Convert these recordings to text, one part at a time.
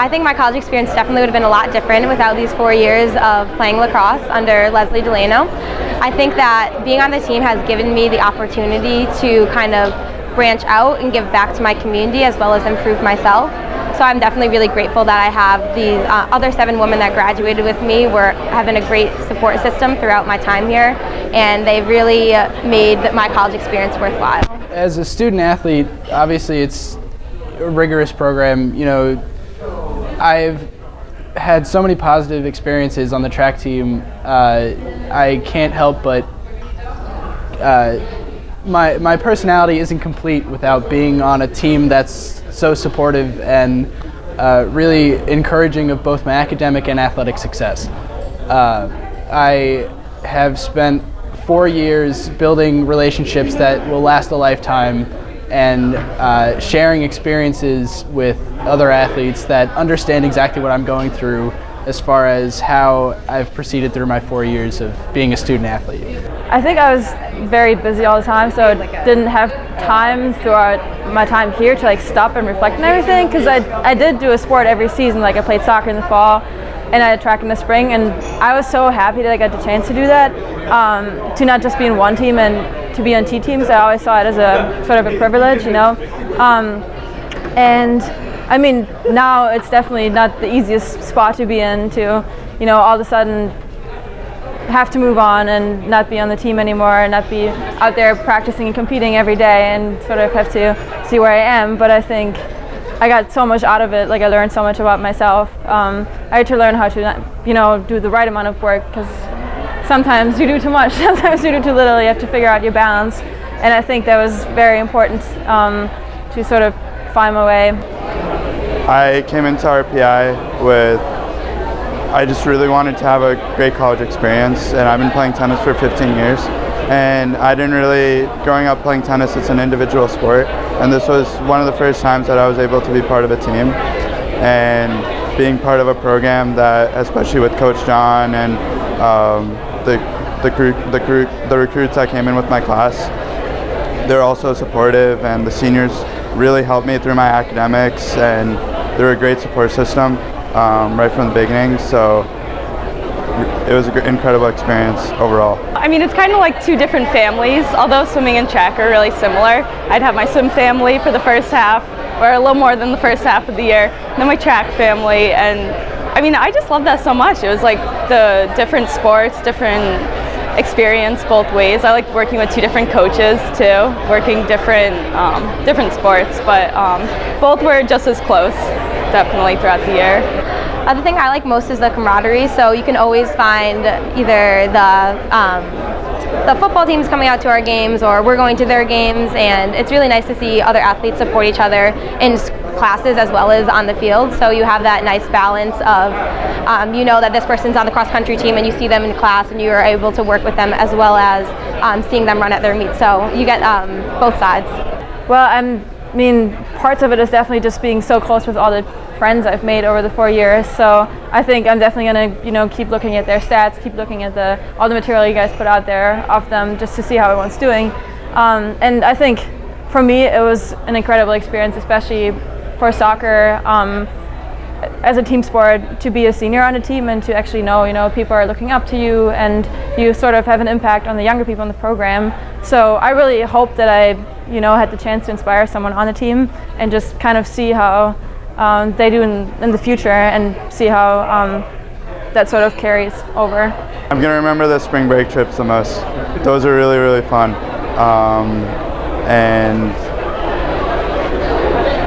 I think my college experience definitely would have been a lot different without these 4 years of playing lacrosse under Leslie Delano. I think that being on the team has given me the opportunity to kind of branch out and give back to my community as well as improve myself. So I'm definitely really grateful that I have the other 7 women that graduated with me have been a great support system throughout my time here, and they really made my college experience worthwhile. As a student athlete, obviously it's a rigorous program. You know, I've had so many positive experiences on the track team. I can't help but my personality isn't complete without being on a team that's so supportive and really encouraging of both my academic and athletic success. I have spent 4 years building relationships that will last a lifetime and sharing experiences with other athletes that understand exactly what I'm going through as far as how I've proceeded through my 4 years of being a student athlete. I think I was very busy all the time, so I didn't have time throughout my time here to stop and reflect on everything, because I did do a sport every season. I played soccer in the fall and I had track in the spring, and I was so happy that I got the chance to do that, to not just be in one team and to be on 2 teams. I always saw it as a sort of a privilege, you know. And I mean, now it's definitely not the easiest spot to be in, to, you know, all of a sudden have to move on and not be on the team anymore and not be out there practicing and competing every day and sort of have to see where I am. But I think I got so much out of it. I learned so much about myself. I had to learn how to, you know, do the right amount of work, because sometimes you do too much, sometimes you do too little. You have to figure out your balance, and I think that was very important to sort of find my way. I came into RPI with, I just really wanted to have a great college experience, and I've been playing tennis for 15 years. And I didn't really, growing up playing tennis, it's an individual sport, and this was one of the first times that I was able to be part of a team and being part of a program that, especially with Coach John and the recruits that came in with my class, they're also supportive, and the seniors really helped me through my academics, and they're a great support system right from the beginning. So it was an incredible experience overall. I mean, it's kind of like 2 different families, although swimming and track are really similar. I'd have my swim family for the first half, or a little more than the first half of the year, and then my track family. And I mean, I just love that so much. It was like the different sports, different experience both ways. I like working with 2 different coaches too, working different sports, but both were just as close, definitely, throughout the year. The thing I like most is the camaraderie. So you can always find either the football teams coming out to our games, or we're going to their games, and it's really nice to see other athletes support each other in classes as well as on the field. So you have that nice balance of, you know, that this person's on the cross country team and you see them in class and you are able to work with them, as well as seeing them run at their meets. So you get both sides. Well, I mean, parts of it is definitely just being so close with all the friends I've made over the 4 years. So I think I'm definitely going to, you know, keep looking at their stats, keep looking at all the material you guys put out there of them, just to see how everyone's doing. And I think for me it was an incredible experience, especially for soccer, as a team sport, to be a senior on a team and to actually know, you know, people are looking up to you and you sort of have an impact on the younger people in the program. So I really hope that I, you know, had the chance to inspire someone on the team and just kind of see how they do in the future, and see how that sort of carries over. I'm going to remember the spring break trips the most. Those are really, really fun. And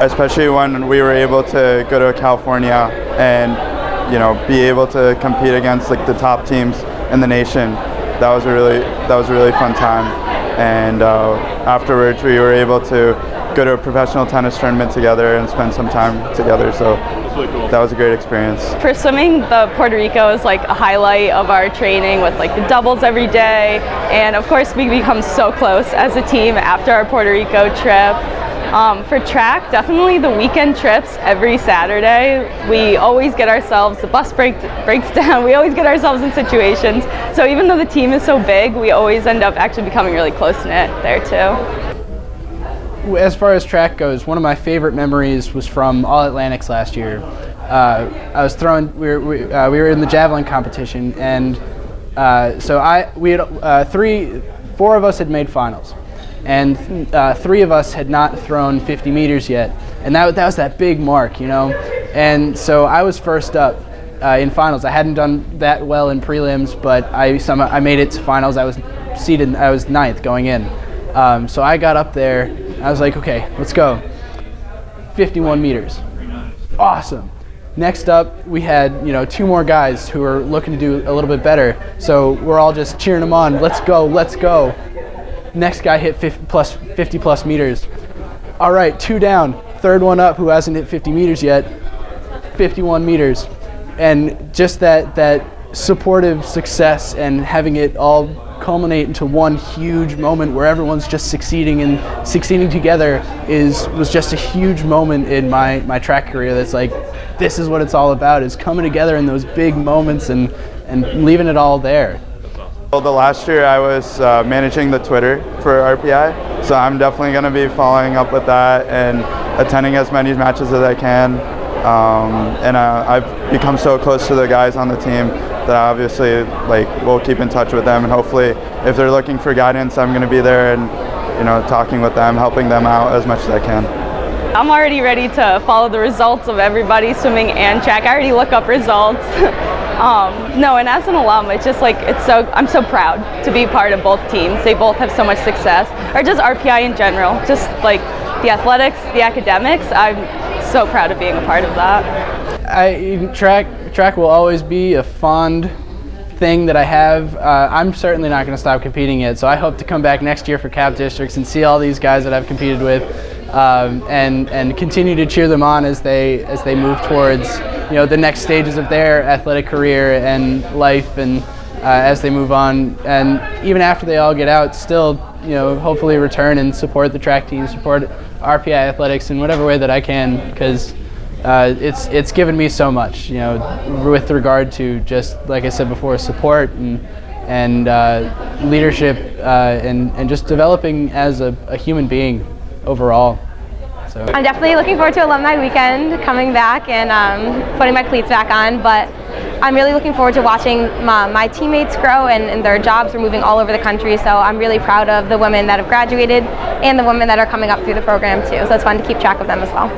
especially when we were able to go to California and, you know, be able to compete against the top teams in the nation. That was a really fun time. And afterwards we were able to go to a professional tennis tournament together and spend some time together. So that was a great experience. For swimming, the Puerto Rico is like a highlight of our training, with like the doubles every day, and of course we become so close as a team after our Puerto Rico trip. For track, definitely the weekend trips every Saturday. We always get ourselves, the bus breaks down, we always get ourselves in situations. So even though the team is so big, we always end up actually becoming really close-knit there too. As far as track goes, one of my favorite memories was from All Atlantics last year. I was throwing. We were in the javelin competition, and so we had 4 of us had made finals, and 3 of us had not thrown 50 meters yet, and that was that big mark, you know. And so I was first up in finals. I hadn't done that well in prelims, but I made it to finals. I was seeded. I was 9th going in. So I got up there. I was like, okay, let's go. 51 meters. Awesome. Next up, we had 2 more guys who were looking to do a little bit better. So we're all just cheering them on. Let's go, let's go. Next guy hit 50 plus meters. All right, 2 down. Third one up who hasn't hit 50 meters yet. 51 meters. And just that supportive success and having it all culminate into one huge moment where everyone's just succeeding together was just a huge moment in my track career. That's like, this is what it's all about, is coming together in those big moments and leaving it all there. Well, the last year I was managing the Twitter for RPI, so I'm definitely going to be following up with that and attending as many matches as I can. And I've become so close to the guys on the team that obviously we'll keep in touch with them, and hopefully if they're looking for guidance, I'm going to be there and talking with them, helping them out as much as I can. I'm already ready to follow the results of everybody, swimming and track. I already look up results. No, and as an alum, it's just I'm so proud to be part of both teams. They both have so much success, or just RPI in general, just like the athletics, the academics. I'm so proud of being a part of that. Track will always be a fond thing that I have. I'm certainly not going to stop competing yet, so I hope to come back next year for Cap Districts and see all these guys that I've competed with, and continue to cheer them on as they move towards the next stages of their athletic career and life, and as they move on, and even after they all get out, still hopefully return and support the track team, support RPI athletics in whatever way that I can, because it's given me so much, with regard to, just like I said before, support and leadership, and just developing as a human being overall. So I'm definitely looking forward to Alumni Weekend, coming back and putting my cleats back on, but I'm really looking forward to watching my teammates grow, and their jobs are moving all over the country, so I'm really proud of the women that have graduated and the women that are coming up through the program too, so it's fun to keep track of them as well.